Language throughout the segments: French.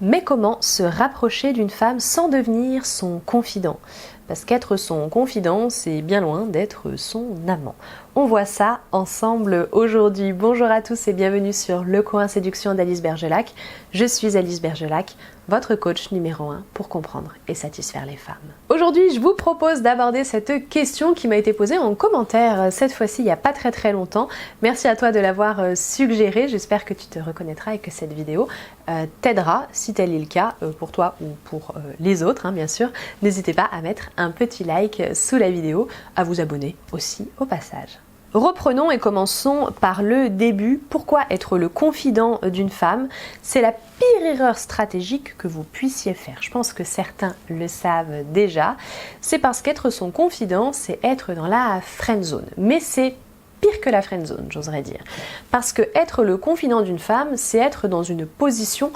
Mais comment se rapprocher d'une femme sans devenir son confident? Parce qu'être son confident, c'est bien loin d'être son amant. On voit ça ensemble aujourd'hui. Bonjour à tous et bienvenue sur Le Coin Séduction d'Alice Bergelac. Je suis Alice Bergelac, votre coach numéro 1 pour comprendre et satisfaire les femmes. Aujourd'hui, je vous propose d'aborder cette question qui m'a été posée en commentaire, cette fois-ci il n'y a pas très longtemps. Merci à toi de l'avoir suggérée, j'espère que tu te reconnaîtras et que cette vidéo t'aidera, si tel est le cas, pour toi ou pour les autres, bien sûr. N'hésitez pas à mettre un petit like sous la vidéo, à vous abonner aussi au passage. Reprenons et commençons par le début. Pourquoi être le confident d'une femme? C'est la pire erreur stratégique que vous puissiez faire. Je pense que certains le savent déjà. C'est parce qu'être son confident, c'est être dans la friend zone. Mais c'est pire que la friend zone, j'oserais dire. Parce que être le confident d'une femme, c'est être dans une position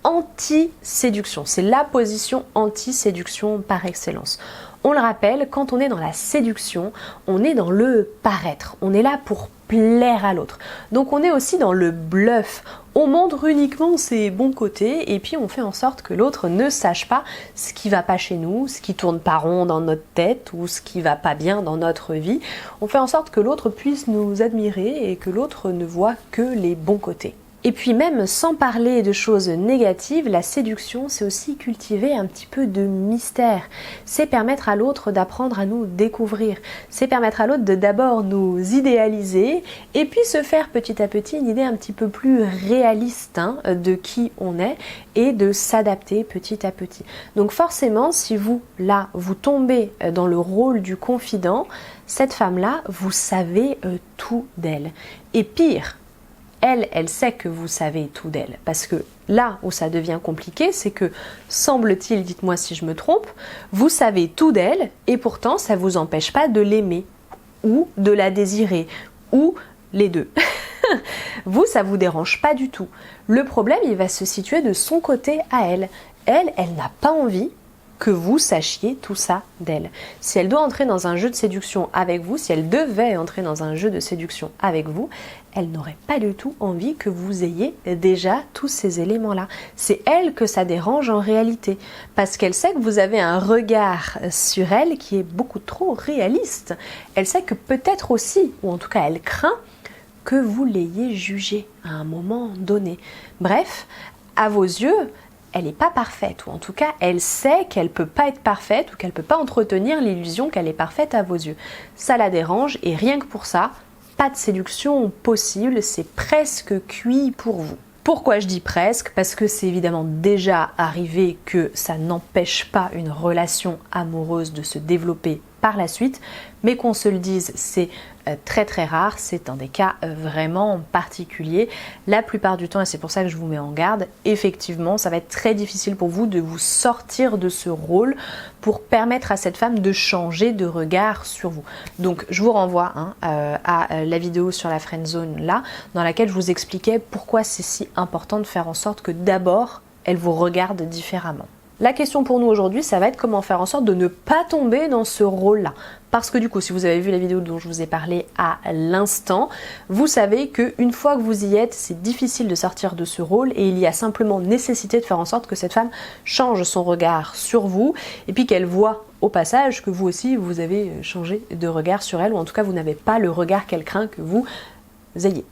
anti-séduction. C'est la position anti-séduction par excellence. On le rappelle, quand on est dans la séduction, on est dans le paraître. On est là pour plaire à l'autre. Donc on est aussi dans le bluff. On montre uniquement ses bons côtés et puis on fait en sorte que l'autre ne sache pas ce qui va pas chez nous, ce qui tourne pas rond dans notre tête ou ce qui va pas bien dans notre vie. On fait en sorte que l'autre puisse nous admirer et que l'autre ne voit que les bons côtés. Et puis même sans parler de choses négatives, la séduction, c'est aussi cultiver un petit peu de mystère. C'est permettre à l'autre d'apprendre à nous découvrir. C'est permettre à l'autre de d'abord nous idéaliser et puis se faire petit à petit une idée un petit peu plus réaliste de qui on est et de s'adapter petit à petit. Donc forcément, si vous, là, vous tombez dans le rôle du confident, cette femme-là, vous savez tout d'elle. Et pire, elle sait que vous savez tout d'elle. Parce que là où ça devient compliqué, c'est que, semble-t-il, dites-moi si je me trompe, vous savez tout d'elle et pourtant ça ne vous empêche pas de l'aimer ou de la désirer ou les deux. Vous, ça ne vous dérange pas du tout. Le problème, il va se situer de son côté à elle. Elle n'a pas envie que vous sachiez tout ça d'elle. Si elle doit entrer dans un jeu de séduction avec vous, si elle devait entrer dans un jeu de séduction avec vous, elle n'aurait pas du tout envie que vous ayez déjà tous ces éléments-là. C'est elle que ça dérange en réalité, parce qu'elle sait que vous avez un regard sur elle qui est beaucoup trop réaliste. Elle sait que peut-être aussi, ou en tout cas elle craint, que vous l'ayez jugée à un moment donné. Bref, à vos yeux, elle n'est pas parfaite, ou en tout cas, elle sait qu'elle ne peut pas être parfaite ou qu'elle ne peut pas entretenir l'illusion qu'elle est parfaite à vos yeux. Ça la dérange et rien que pour ça, pas de séduction possible, c'est presque cuit pour vous. Pourquoi je dis presque? Parce que c'est évidemment déjà arrivé que ça n'empêche pas une relation amoureuse de se développer par la suite, mais qu'on se le dise, c'est très rare, c'est dans des cas vraiment particuliers. La plupart du temps, et c'est pour ça que je vous mets en garde, effectivement, ça va être très difficile pour vous de vous sortir de ce rôle pour permettre à cette femme de changer de regard sur vous. Donc, je vous renvoie à la vidéo sur la friend zone là, dans laquelle je vous expliquais pourquoi c'est si important de faire en sorte que d'abord, elle vous regarde différemment. La question pour nous aujourd'hui, ça va être comment faire en sorte de ne pas tomber dans ce rôle-là. Parce que du coup, si vous avez vu la vidéo dont je vous ai parlé à l'instant, vous savez qu'une fois que vous y êtes, c'est difficile de sortir de ce rôle et il y a simplement nécessité de faire en sorte que cette femme change son regard sur vous et puis qu'elle voit au passage que vous aussi, vous avez changé de regard sur elle ou en tout cas, vous n'avez pas le regard qu'elle craint que vous ayez.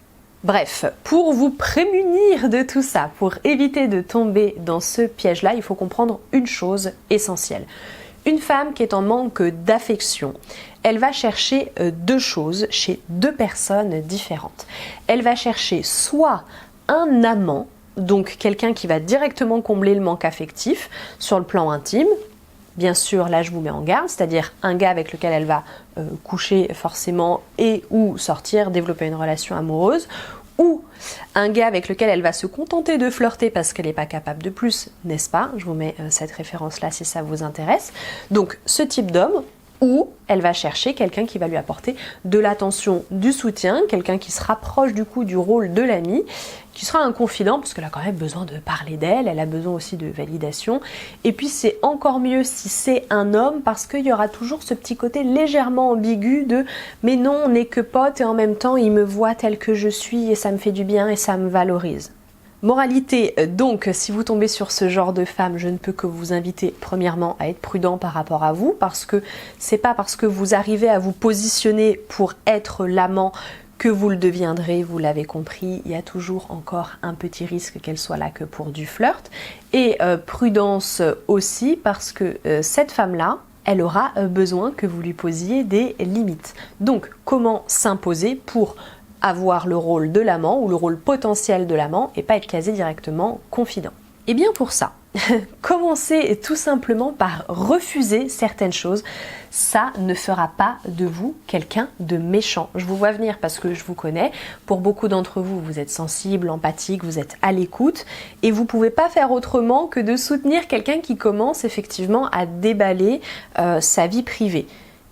Bref, pour vous prémunir de tout ça, pour éviter de tomber dans ce piège-là, il faut comprendre une chose essentielle. Une femme qui est en manque d'affection, elle va chercher deux choses chez deux personnes différentes. Elle va chercher soit un amant, donc quelqu'un qui va directement combler le manque affectif sur le plan intime. Bien sûr, là je vous mets en garde, c'est-à-dire un gars avec lequel elle va coucher forcément et ou sortir, développer une relation amoureuse, ou un gars avec lequel elle va se contenter de flirter parce qu'elle n'est pas capable de plus, n'est-ce pas? Je vous mets cette référence-là si ça vous intéresse. Donc ce type d'homme, ou elle va chercher quelqu'un qui va lui apporter de l'attention, du soutien, quelqu'un qui se rapproche du coup du rôle de l'ami, qui sera un confident parce qu'elle a quand même besoin de parler d'elle, elle a besoin aussi de validation. Et puis c'est encore mieux si c'est un homme parce qu'il y aura toujours ce petit côté légèrement ambigu de mais non, on n'est que potes et en même temps il me voit tel que je suis et ça me fait du bien et ça me valorise. Moralité, donc, si vous tombez sur ce genre de femme, je ne peux que vous inviter premièrement à être prudent par rapport à vous, parce que c'est pas parce que vous arrivez à vous positionner pour être l'amant que vous le deviendrez, vous l'avez compris, il y a toujours encore un petit risque qu'elle soit là que pour du flirt. Et prudence aussi, parce que cette femme-là, elle aura besoin que vous lui posiez des limites. Donc, comment s'imposer pour avoir le rôle de l'amant ou le rôle potentiel de l'amant et pas être casé directement confident? Et bien pour ça, commencez tout simplement par refuser certaines choses. Ça ne fera pas de vous quelqu'un de méchant. Je vous vois venir parce que je vous connais. Pour beaucoup d'entre vous, vous êtes sensible, empathique, vous êtes à l'écoute et vous ne pouvez pas faire autrement que de soutenir quelqu'un qui commence effectivement à déballer sa vie privée.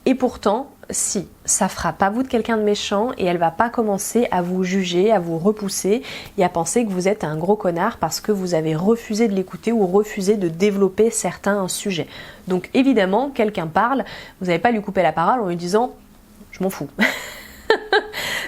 Et pourtant, si, ça fera pas vous de quelqu'un de méchant et elle va pas commencer à vous juger, à vous repousser et à penser que vous êtes un gros connard parce que vous avez refusé de l'écouter ou refusé de développer certains sujets. Donc évidemment, quelqu'un parle, vous n'allez pas lui couper la parole en lui disant « je m'en fous ».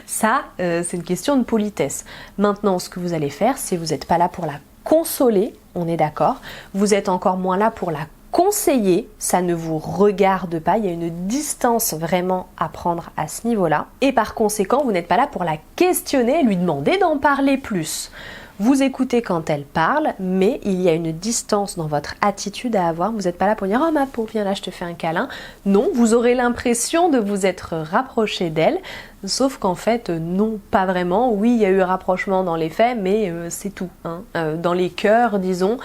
Ça, c'est une question de politesse. Maintenant, ce que vous allez faire, c'est que vous n'êtes pas là pour la consoler, on est d'accord, vous êtes encore moins là pour la conseiller, ça ne vous regarde pas, il y a une distance vraiment à prendre à ce niveau-là. Et par conséquent, vous n'êtes pas là pour la questionner, lui demander d'en parler plus. Vous écoutez quand elle parle, mais il y a une distance dans votre attitude à avoir. Vous n'êtes pas là pour dire « Oh ma pauvre, viens là, je te fais un câlin ». Non, vous aurez l'impression de vous être rapproché d'elle, sauf qu'en fait, non, pas vraiment. Oui, il y a eu rapprochement dans les faits, mais c'est tout. Dans les cœurs, disons,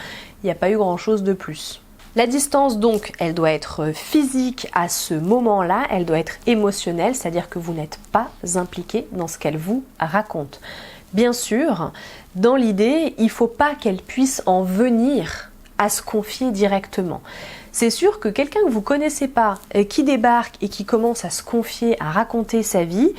il n'y a pas eu grand-chose de plus. La distance donc, elle doit être physique à ce moment-là, elle doit être émotionnelle, c'est-à-dire que vous n'êtes pas impliqué dans ce qu'elle vous raconte. Bien sûr, dans l'idée, il ne faut pas qu'elle puisse en venir à se confier directement. C'est sûr que quelqu'un que vous ne connaissez pas, qui débarque et qui commence à se confier, à raconter sa vie,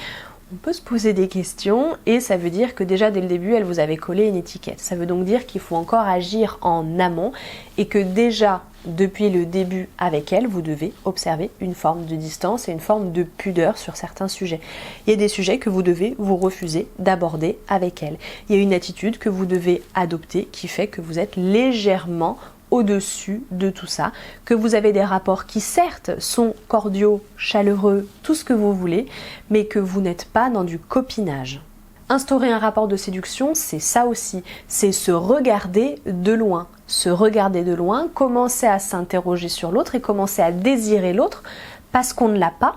on peut se poser des questions et ça veut dire que déjà dès le début, elle vous avait collé une étiquette. Ça veut donc dire qu'il faut encore agir en amont et que déjà depuis le début avec elle, vous devez observer une forme de distance et une forme de pudeur sur certains sujets. Il y a des sujets que vous devez vous refuser d'aborder avec elle. Il y a une attitude que vous devez adopter qui fait que vous êtes légèrement au-dessus de tout ça, que vous avez des rapports qui certes sont cordiaux, chaleureux, tout ce que vous voulez, mais que vous n'êtes pas dans du copinage. Instaurer un rapport de séduction, c'est ça aussi, c'est se regarder de loin. Se regarder de loin, commencer à s'interroger sur l'autre et commencer à désirer l'autre parce qu'on ne l'a pas,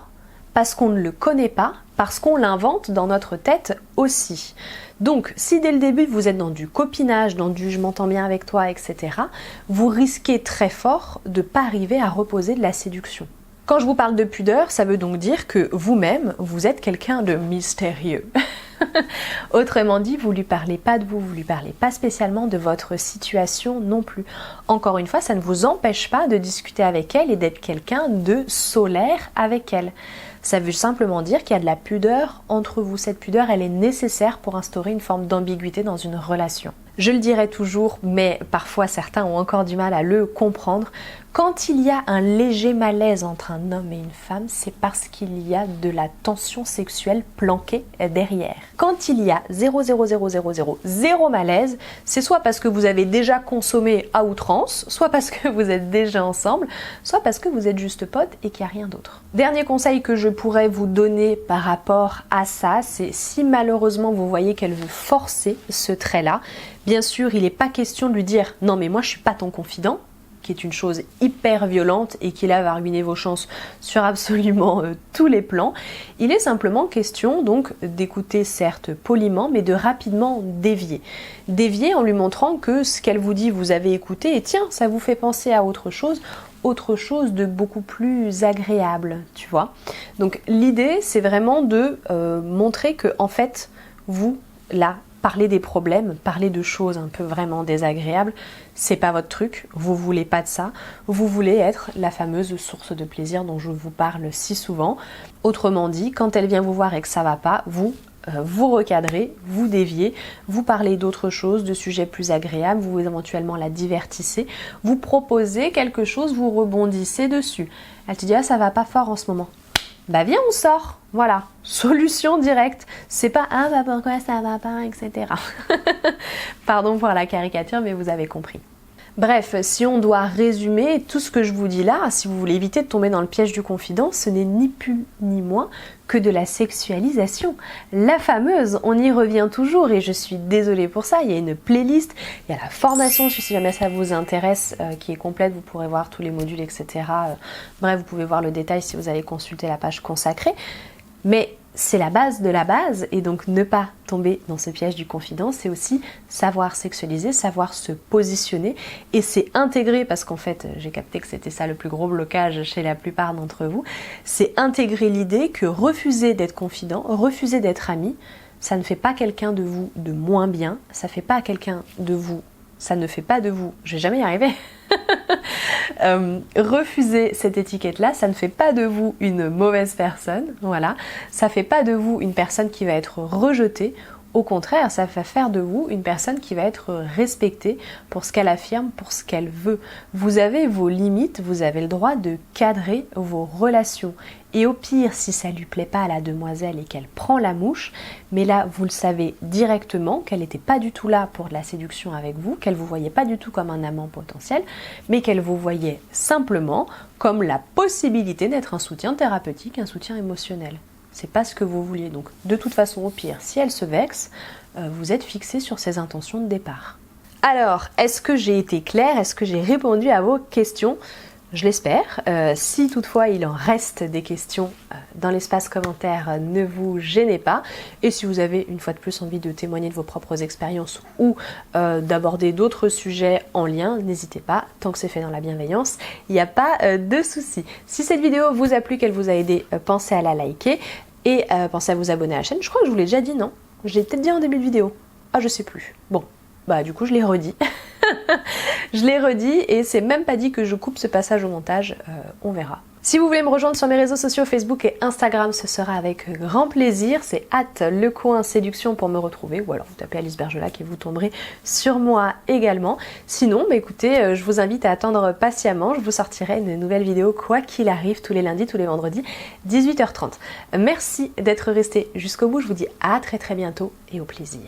parce qu'on ne le connaît pas, parce qu'on l'invente dans notre tête aussi. Donc, si dès le début vous êtes dans du copinage, dans du je m'entends bien avec toi, etc., vous risquez très fort de ne pas arriver à reposer de la séduction. Quand je vous parle de pudeur, ça veut donc dire que vous-même, vous êtes quelqu'un de mystérieux. Autrement dit, vous lui parlez pas de vous, vous lui parlez pas spécialement de votre situation non plus. Encore une fois, ça ne vous empêche pas de discuter avec elle et d'être quelqu'un de solaire avec elle. Ça veut simplement dire qu'il y a de la pudeur entre vous. Cette pudeur, elle est nécessaire pour instaurer une forme d'ambiguïté dans une relation. Je le dirai toujours, mais parfois certains ont encore du mal à le comprendre. Quand il y a un léger malaise entre un homme et une femme, c'est parce qu'il y a de la tension sexuelle planquée derrière. Quand il y a 0 malaise, c'est soit parce que vous avez déjà consommé à outrance, soit parce que vous êtes déjà ensemble, soit parce que vous êtes juste potes et qu'il n'y a rien d'autre. Dernier conseil que je pourrais vous donner par rapport à ça, c'est si malheureusement vous voyez qu'elle veut forcer ce trait-là, bien sûr, il n'est pas question de lui dire « Non mais moi je suis pas ton confident », qui est une chose hyper violente et qui là va ruiner vos chances sur absolument tous les plans. Il est simplement question donc d'écouter certes poliment mais de rapidement dévier. Dévier en lui montrant que ce qu'elle vous dit vous avez écouté et tiens ça vous fait penser à autre chose de beaucoup plus agréable, tu vois. Donc l'idée c'est vraiment de montrer que en fait vous là parler des problèmes, parler de choses un peu vraiment désagréables, c'est pas votre truc, vous voulez pas de ça, vous voulez être la fameuse source de plaisir dont je vous parle si souvent. Autrement dit, quand elle vient vous voir et que ça va pas, vous recadrez, vous déviez, vous parlez d'autres choses, de sujets plus agréables, vous éventuellement la divertissez, vous proposez quelque chose, vous rebondissez dessus. Elle te dit ah ça va pas fort en ce moment. bah viens on sort, voilà, solution directe. C'est pas ah bah pourquoi ça va pas, etc. Pardon pour la caricature, mais vous avez compris. Bref, si on doit résumer tout ce que je vous dis là, si vous voulez éviter de tomber dans le piège du confident, ce n'est ni plus ni moins que de la sexualisation. La fameuse, on y revient toujours et je suis désolée pour ça, il y a une playlist, il y a la formation si jamais ça vous intéresse qui est complète, vous pourrez voir tous les modules, etc. Bref, vous pouvez voir le détail si vous allez consulter la page consacrée. Mais c'est la base de la base et donc ne pas tomber dans ce piège du confident, c'est aussi savoir sexualiser, savoir se positionner et c'est intégrer, parce qu'en fait j'ai capté que c'était ça le plus gros blocage chez la plupart d'entre vous, c'est intégrer l'idée que refuser d'être confident, refuser d'être ami, ça ne fait pas quelqu'un de vous de moins bien, ça fait pas quelqu'un de vous, ça ne fait pas de vous, je vais jamais y arriver. Refuser cette étiquette-là, ça ne fait pas de vous une mauvaise personne, voilà. Ça fait pas de vous une personne qui va être rejetée. Au contraire, ça va faire de vous une personne qui va être respectée pour ce qu'elle affirme, pour ce qu'elle veut. Vous avez vos limites, vous avez le droit de cadrer vos relations. Et au pire, si ça lui plaît pas à la demoiselle et qu'elle prend la mouche, mais là, vous le savez directement qu'elle n'était pas du tout là pour de la séduction avec vous, qu'elle vous voyait pas du tout comme un amant potentiel, mais qu'elle vous voyait simplement comme la possibilité d'être un soutien thérapeutique, un soutien émotionnel. C'est pas ce que vous vouliez. Donc, de toute façon, au pire, si elle se vexe, vous êtes fixé sur ses intentions de départ. Alors, est-ce que j'ai été claire? Est-ce que j'ai répondu à vos questions? Je l'espère. Si toutefois il en reste des questions dans l'espace commentaire, ne vous gênez pas. Et si vous avez une fois de plus envie de témoigner de vos propres expériences ou d'aborder d'autres sujets en lien, n'hésitez pas. Tant que c'est fait dans la bienveillance, il n'y a pas de souci. Si cette vidéo vous a plu, qu'elle vous a aidé, pensez à la liker et pensez à vous abonner à la chaîne. Je crois que je vous l'ai déjà dit, non? Je l'ai peut-être dit en début de vidéo. Ah, je sais plus. Bon, bah du coup je l'ai redit. Je l'ai redit et c'est même pas dit que je coupe ce passage au montage, on verra. Si vous voulez me rejoindre sur mes réseaux sociaux Facebook et Instagram, ce sera avec grand plaisir. C'est @lecoinséduction pour me retrouver ou alors vous tapez Alice Bergelac et vous tomberez sur moi également. Sinon, bah écoutez, je vous invite à attendre patiemment. Je vous sortirai une nouvelle vidéo quoi qu'il arrive tous les lundis, tous les vendredis, 18h30. Merci d'être resté jusqu'au bout. Je vous dis à très bientôt et au plaisir.